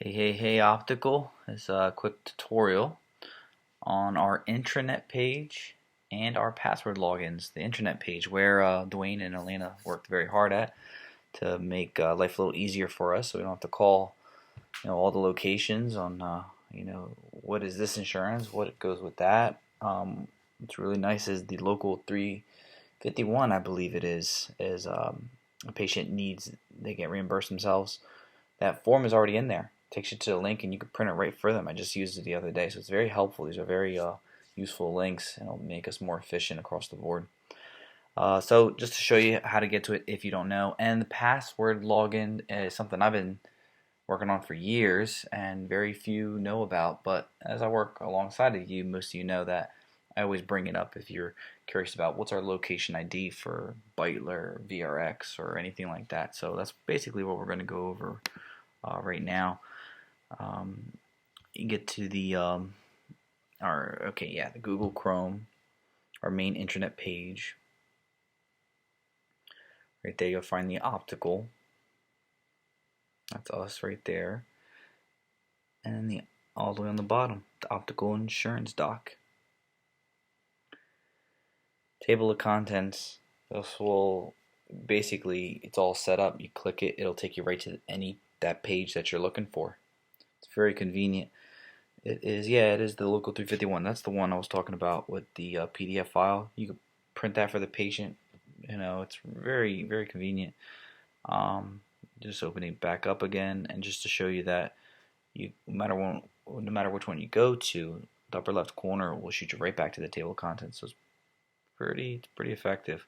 Hey, Optical. This is a quick tutorial on our intranet page and our password logins. The intranet page where Dwayne and Elena worked very hard at to make life a little easier for us, so we don't have to call all the locations on what is this insurance, what goes with that. What's really nice is the local 351, I believe it is a patient needs, they get reimbursed themselves. That form is already in there. Takes you to the link and you can print it right for them. I just used it the other day, so it's very helpful. These are very useful links, and it'll make us more efficient across the board. So just to show you how to get to it if you don't know, and the password login is something I've been working on for years and very few know about, but as I work alongside of you, most of you know that I always bring it up if you're curious about what's our location ID for Beitler, VRX, or anything like that. So that's basically what we're going to go over right now. You get to the the Google Chrome, our main intranet page. Right there, you'll find the optical. That's us right there, and then all the way on the bottom, the optical insurance doc. Table of contents. This will basically, it's all set up. You click it, it'll take you right to that page that you're looking for. It's very convenient. It is the local 351. That's the one I was talking about with the PDF file. You can print that for the patient. It's very, very convenient. Just opening it back up again, and just to show you that no matter which one you go to, the upper left corner will shoot you right back to the table of contents. So it's pretty effective.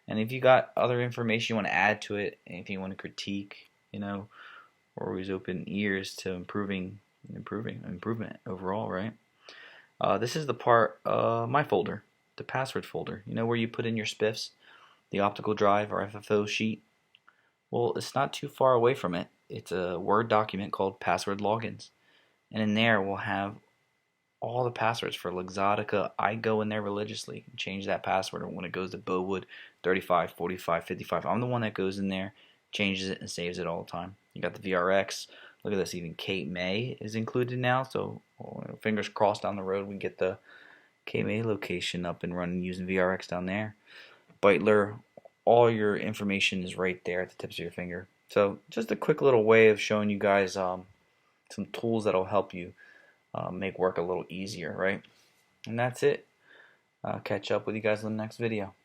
And if you got other information you want to add to it, anything you want to critique, we're always open ears to improvement overall, right? This is the part, my folder, the password folder. Where you put in your spiffs, the optical drive or FFO sheet. Well, it's not too far away from it. It's a Word document called Password Logins, and in there we'll have all the passwords for Luxottica. I go in there religiously and change that password when it goes to Bowood 35, 45, 55. I'm the one that goes in there, changes it, and saves it all the time. You got the VRX. Look at this, even Kate May is included now, so fingers crossed down the road we can get the Kate May location up and running using VRX down there. Beitler, all your information is right there at the tips of your finger. So just a quick little way of showing you guys some tools that'll help you make work a little easier, right? And that's it. I'll catch up with you guys in the next video.